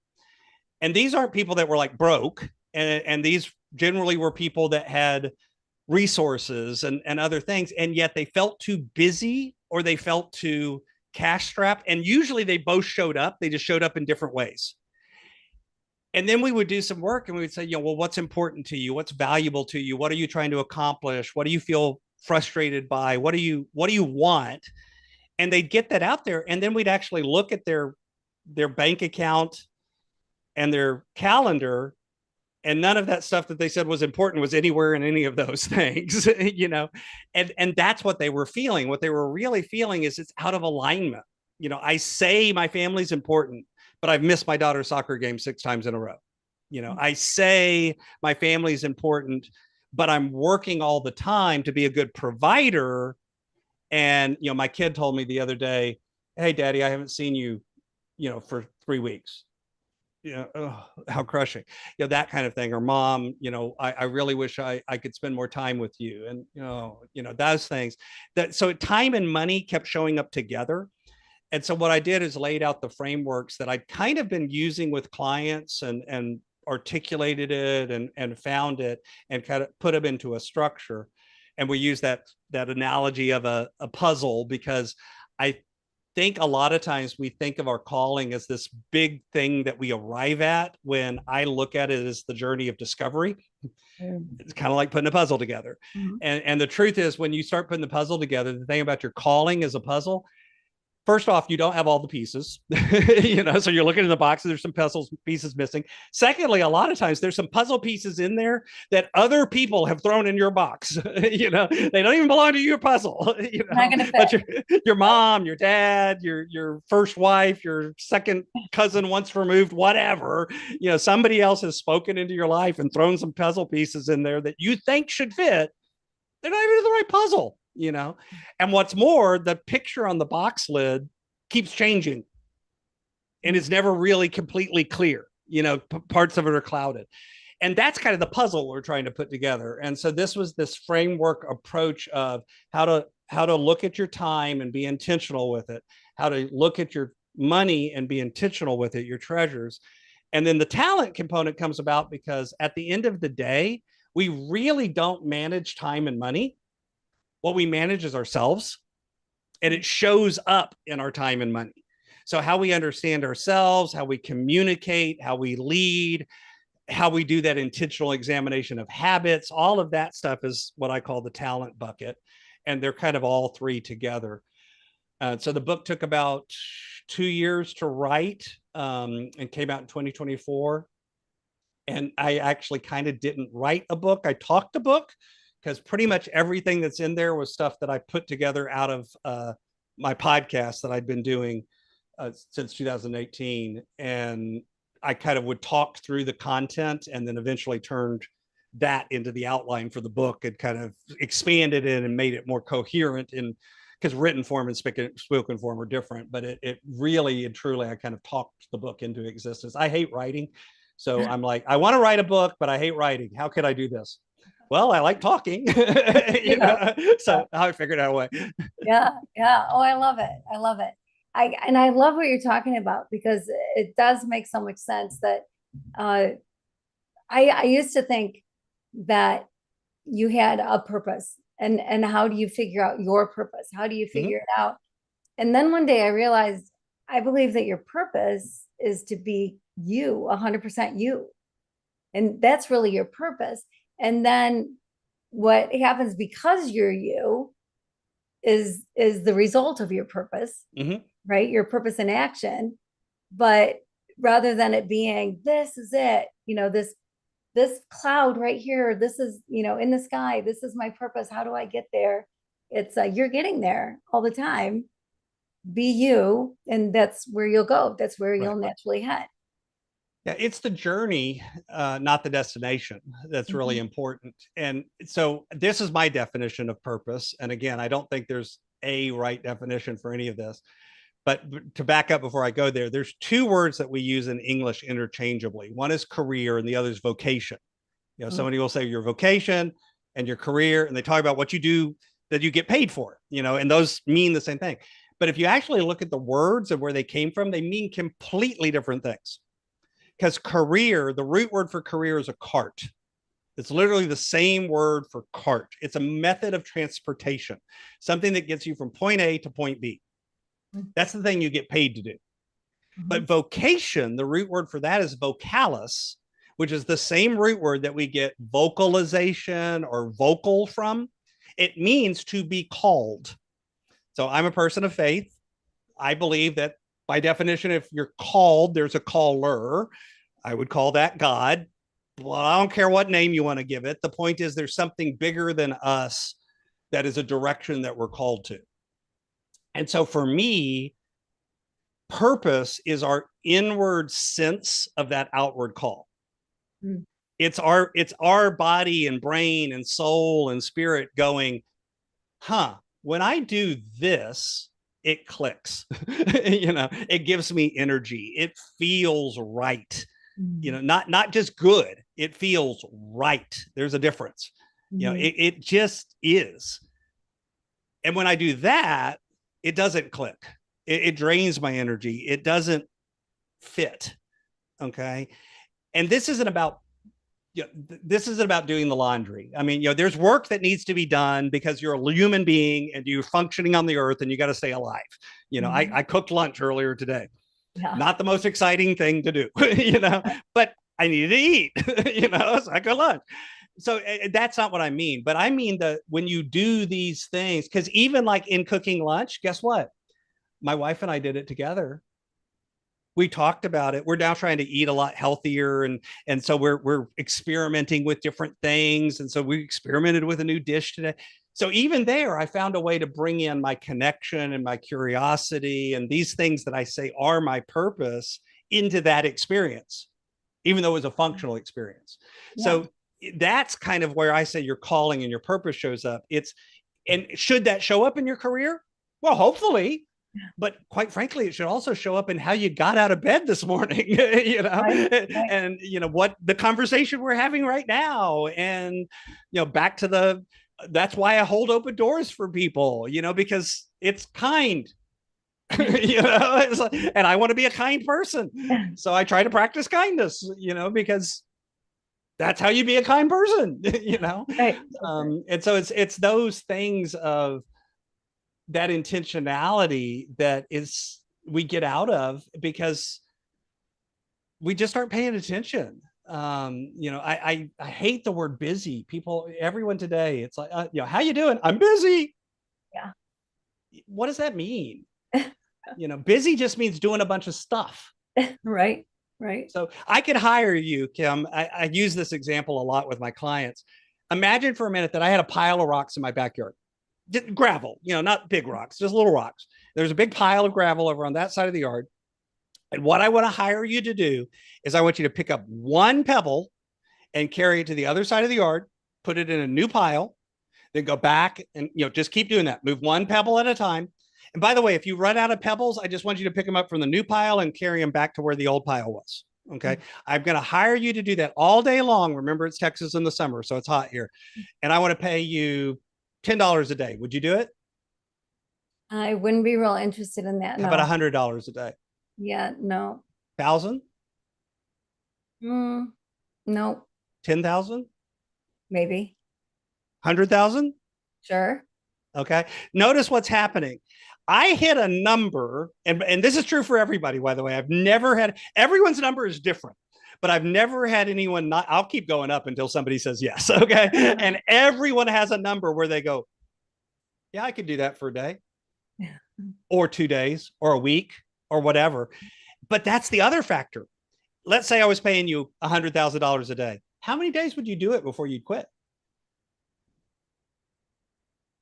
And these aren't people that were like broke. And these generally were people that had resources and other things. And yet they felt too busy or they felt too cash strapped. And usually they both showed up. They just showed up in different ways. And then we would do some work and we would say, well, what's important to you? What's valuable to you? What are you trying to accomplish? What do you feel frustrated by? What do you want? And they'd get that out there. And then we'd actually look at their bank account and their calendar, and none of that stuff that they said was important was anywhere in any of those things, and that's what they were feeling. What they were really feeling is it's out of alignment. I say my family's important, but I've missed my daughter's soccer game 6 times in a row. I say my family's important, but I'm working all the time to be a good provider. And, my kid told me the other day, hey, Daddy, I haven't seen you, for 3 weeks. How crushing, that kind of thing. Or Mom, I really wish I could spend more time with you. And, those things so time and money kept showing up together. And so what I did is laid out the frameworks that I'd kind of been using with clients and articulated it and found it and kind of put them into a structure. And we use that analogy of a puzzle, because I think a lot of times we think of our calling as this big thing that we arrive at, when I look at it as the journey of discovery. It's kind of like putting a puzzle together. Mm-hmm. And the truth is, when you start putting the puzzle together, the thing about your calling as a puzzle, first off, you don't have all the pieces, so you're looking in the box and there's some puzzle pieces missing. Secondly, a lot of times there's some puzzle pieces in there that other people have thrown in your box. They don't even belong to your puzzle. But your mom, your dad, your first wife, your second cousin once removed, whatever, somebody else has spoken into your life and thrown some puzzle pieces in there that you think should fit. They're not even the right puzzle. And what's more, the picture on the box lid keeps changing and is never really completely clear. Parts of it are clouded. And that's kind of the puzzle we're trying to put together. And so this was this framework approach of how to look at your time and be intentional with it, how to look at your money and be intentional with it, your treasures. And then the talent component comes about because at the end of the day, we really don't manage time and money. What we manage is ourselves, and it shows up in our time and money. So how we understand ourselves, how we communicate, how we lead, how we do that intentional examination of habits, all of that stuff is what I call the talent bucket. And they're kind of all three together. So the book took about 2 years to write and came out in 2024. And I actually kind of didn't write a book. I talked a book, because pretty much everything that's in there was stuff that I put together out of my podcast that I'd been doing since 2018. And I kind of would talk through the content and then eventually turned that into the outline for the book and kind of expanded it and made it more coherent, because written form and spoken form are different. But it really and truly, I kind of talked the book into existence. I hate writing. So I'm like, I want to write a book, but I hate writing. How could I do this? Well, I like talking, so I figured out a way. Yeah. Oh, I love it. I love it. I love what you're talking about, because it does make so much sense that I used to think that you had a purpose, and how do you figure out your purpose? How do you figure it out? And then one day I realized, I believe that your purpose is to be you, 100% you. And that's really your purpose. And then what happens because you're you is the result of your purpose, right? Your purpose in action. But rather than it being, this is it, this this cloud right here, this is, in the sky, this is my purpose. How do I get there? It's you're getting there all the time. Be you, and that's where you'll go. That's where Right. you'll naturally head. Yeah, it's the journey, not the destination, that's really important. And so this is my definition of purpose. And again, I don't think there's a right definition for any of this. But to back up before I go there, there's two words that we use in English interchangeably. One is career and the other is vocation. Somebody will say your vocation and your career, and they talk about what you do that you get paid for, and those mean the same thing. But if you actually look at the words and where they came from, they mean completely different things. Because career, the root word for career is a cart. It's literally the same word for cart. It's a method of transportation, something that gets you from point A to point B. That's the thing you get paid to do. But vocation, the root word for that is vocalis, which is the same root word that we get vocalization or vocal from. It means to be called. So I'm a person of faith. I believe that by definition, if you're called, there's a caller. I would call that God. Well, I don't care what name you want to give it. The point is there's something bigger than us that is a direction that we're called to. And so for me, purpose is our inward sense of that outward call. Mm. It's our body and brain and soul and spirit going, when I do this, it clicks. It gives me energy. It feels right. Not just good. It feels right. There's a difference. It just is. And when I do that, it doesn't click. It drains my energy. It doesn't fit. Okay. And this isn't about doing the laundry. I mean, there's work that needs to be done because you're a human being and you're functioning on the earth and you got to stay alive. I cooked lunch earlier today. Yeah. Not the most exciting thing to do, but I needed to eat, so I cooked lunch. So that's not what I mean, but I mean that when you do these things, because even like in cooking lunch, guess what? My wife and I did it together. We talked about it. We're now trying to eat a lot healthier. And so we're experimenting with different things. And so we experimented with a new dish today. So even there, I found a way to bring in my connection and my curiosity and these things that I say are my purpose into that experience, even though it was a functional experience. Yeah. So that's kind of where I say your calling and your purpose shows up. And should that show up in your career? Well, hopefully. But quite frankly, it should also show up in how you got out of bed this morning, right. And, what the conversation we're having right now. And, back to that's why I hold open doors for people, because it's kind, and I want to be a kind person. So I try to practice kindness, because that's how you be a kind person, Right. And so it's those things of that intentionality that we get out of because we just aren't paying attention. I hate the word busy. Everyone today, it's like, how you doing? I'm busy. Yeah. What does that mean? Busy just means doing a bunch of stuff. Right. So I could hire you, Kim. I use this example a lot with my clients. Imagine for a minute that I had a pile of rocks in my backyard. Gravel, not big rocks, just little rocks. There's a big pile of gravel over on that side of the yard. And what I want to hire you to do is I want you to pick up one pebble and carry it to the other side of the yard, put it in a new pile, then go back and, just keep doing that. Move one pebble at a time. And by the way, if you run out of pebbles, I just want you to pick them up from the new pile and carry them back to where the old pile was. Okay. I'm going to hire you to do that all day long. Remember, it's Texas in the summer, so it's hot here. And I want to pay you $10 a day. Would you do it? I wouldn't be real interested in that. How about $100 a day? Yeah, no. 1,000? No. 10,000? Maybe. 100,000? Sure. Okay. Notice what's happening. I hit a number, and this is true for everybody, by the way. I've never had, everyone's number is different, but I've never had anyone not, I'll keep going up until somebody says yes. Okay. And everyone has a number where they go, yeah, I could do that for a day or 2 days or a week or whatever. But that's the other factor. Let's say I was paying you $100,000 a day. how many days would you do it before you'd quit?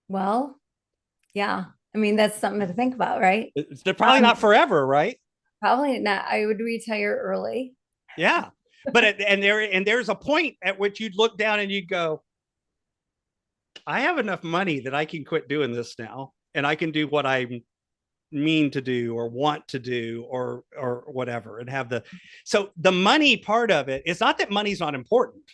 Well, yeah. I mean, that's something to think about, right? They're probably not Um, forever, right? Probably not. I would retire early. Yeah. But there's a point at which you'd look down and you'd go, I have enough money that I can quit doing this now, and I can do what I mean to do or want to do or whatever, and have so the money part of it is not that money's not important,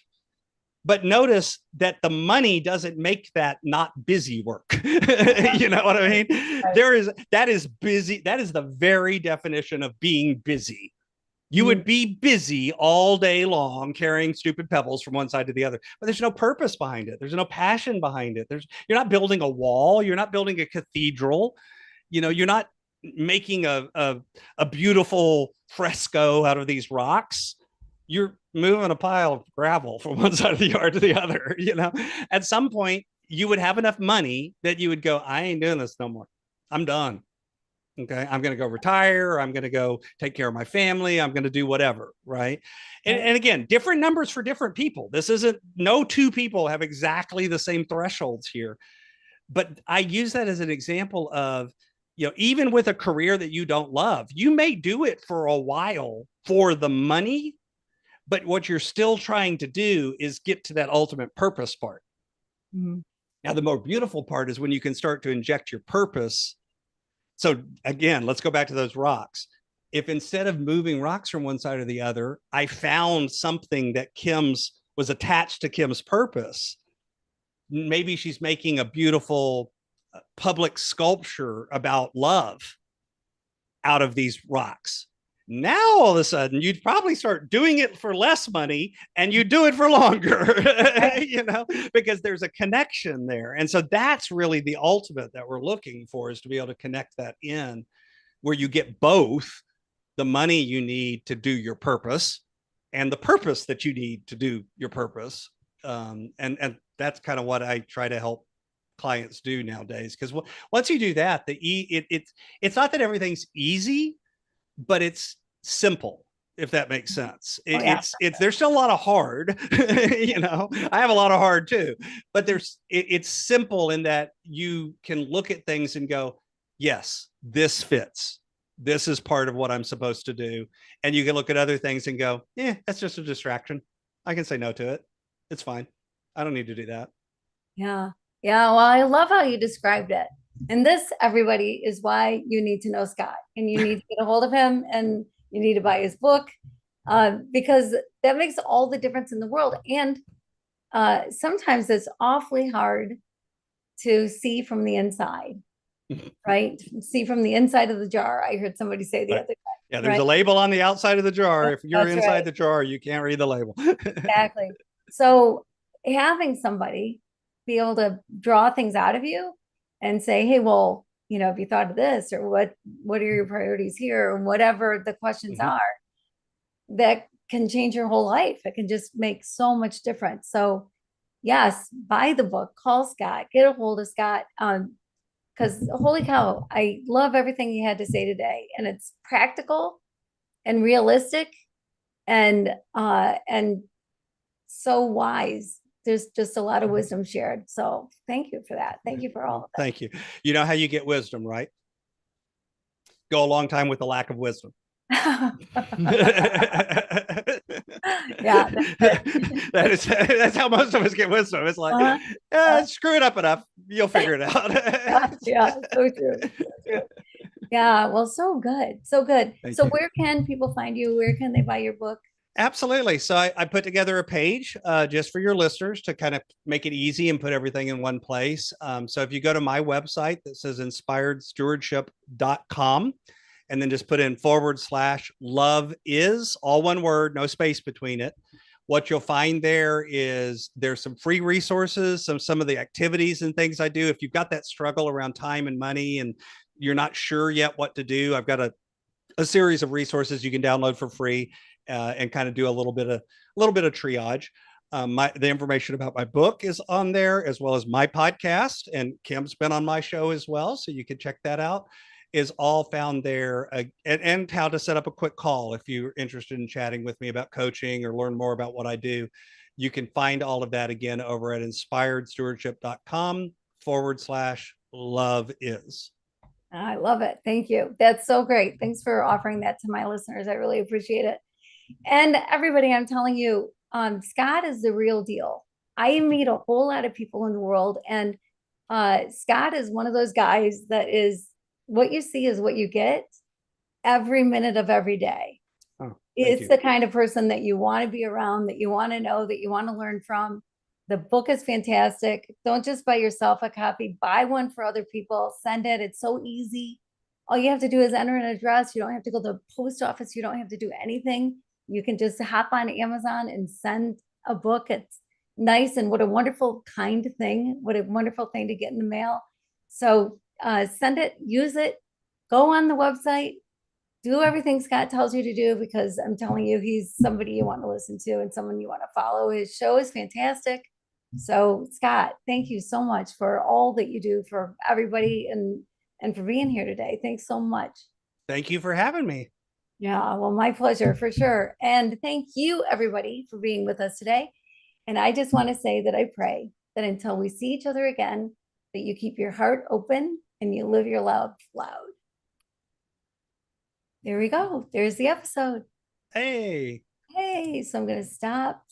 but notice that the money doesn't make that not busy work. You know what I mean? Right. That is busy. That is the very definition of being busy. You Mhm. would be busy all day long carrying stupid pebbles from one side to the other, but there's no purpose behind it. There's no passion behind it. You're not building a wall. You're not building a cathedral. You're not making a beautiful fresco out of these rocks. You're moving a pile of gravel from one side of the yard to the other. At some point you would have enough money that you would go, I ain't doing this no more. I'm done. Okay. I'm going to go retire. I'm going to go take care of my family. I'm going to do whatever. Right. And again, different numbers for different people. This isn't, no two people have exactly the same thresholds here. But I use that as an example of, even with a career that you don't love, you may do it for a while for the money, but what you're still trying to do is get to that ultimate purpose part. Mm-hmm. Now, the more beautiful part is when you can start to inject your purpose. So again, let's go back to those rocks. If instead of moving rocks from one side or the other, I found something that was attached to Kim's purpose, maybe she's making a beautiful public sculpture about love out of these rocks. Now, all of a sudden, you'd probably start doing it for less money and you do it for longer, because there's a connection there. And so that's really the ultimate that we're looking for, is to be able to connect that in where you get both the money you need to do your purpose and the purpose that you need to do your purpose. And that's kind of what I try to help clients do nowadays. Because once you do that, it's not that everything's easy, but it's simple, if that makes sense. It's there's still a lot of hard. I have a lot of hard too, but it's simple in that you can look at things and go, yes, this fits. This is part of what I'm supposed to do. And you can look at other things and go, yeah, that's just a distraction. I can say no to it. It's fine. I don't need to do that. Yeah. Yeah. Well, I love how you described it. And this, everybody, is why you need to know Scott, and you need to get a hold of him, and you need to buy his book, because that makes all the difference in the world. And sometimes it's awfully hard to see from the inside, right? See from the inside of the jar. I heard somebody say the other day. Yeah, there's a label on the outside of the jar. If you're That's inside right. the jar, you can't read the label. Exactly. So having somebody be able to draw things out of you and say, hey, well, have you thought of this, or what are your priorities here, and whatever the questions are, that can change your whole life. It can just make so much difference. So yes, buy the book, call Scott, get a hold of Scott. Because holy cow, I love everything he had to say today, and it's practical and realistic and so wise. There's just a lot of wisdom shared. So thank you for that. Thank you for all of that. Thank you. You know how you get wisdom, right? Go a long time with the lack of wisdom. Yeah, that's how most of us get wisdom. It's like, screw it up enough, you'll figure it out. Yeah, so true. Yeah, well, so good. Thank you. Where can people find you? Where can they buy your book? Absolutely. So I put together a page just for your listeners to kind of make it easy and put everything in one place. So if you go to my website that says inspiredstewardship.com, and then just put in /love is, all one word, no space between it. What you'll find there is there's some free resources, some of the activities and things I do. If you've got that struggle around time and money and you're not sure yet what to do, I've got a series of resources you can download for free and kind of do a little bit of triage. The information about my book is on there, as well as my podcast, and Kim's been on my show as well, so you can check that out. Is all found there, and how to set up a quick call if you're interested in chatting with me about coaching or learn more about what I do. You can find all of that again over at inspiredstewardship.com/love is. I love it. Thank you. That's so great. Thanks for offering that to my listeners. I really appreciate it. And everybody, I'm telling you, Scott is the real deal. I meet a whole lot of people in the world, and Scott is one of those guys that is what you see is what you get every minute of every day. Oh, It's the kind of person that you want to be around, that you want to know, that you want to learn from. The book is fantastic. Don't just buy yourself a copy, buy one for other people, send it. It's so easy. All you have to do is enter an address. You don't have to go to the post office. You don't have to do anything. You can just hop on Amazon and send a book. It's nice. And what a wonderful, kind thing. What a wonderful thing to get in the mail. So send it, use it, go on the website, do everything Scott tells you to do, because I'm telling you, he's somebody you want to listen to and someone you want to follow. His show is fantastic. So Scott, thank you so much for all that you do for everybody and for being here today. Thanks so much. Thank you for having me. Yeah, well, my pleasure for sure. And thank you everybody for being with us today. And I just want to say that I pray that until we see each other again, that you keep your heart open and you live your life loud. There we go. There's the episode. Hey. Hey, so I'm going to stop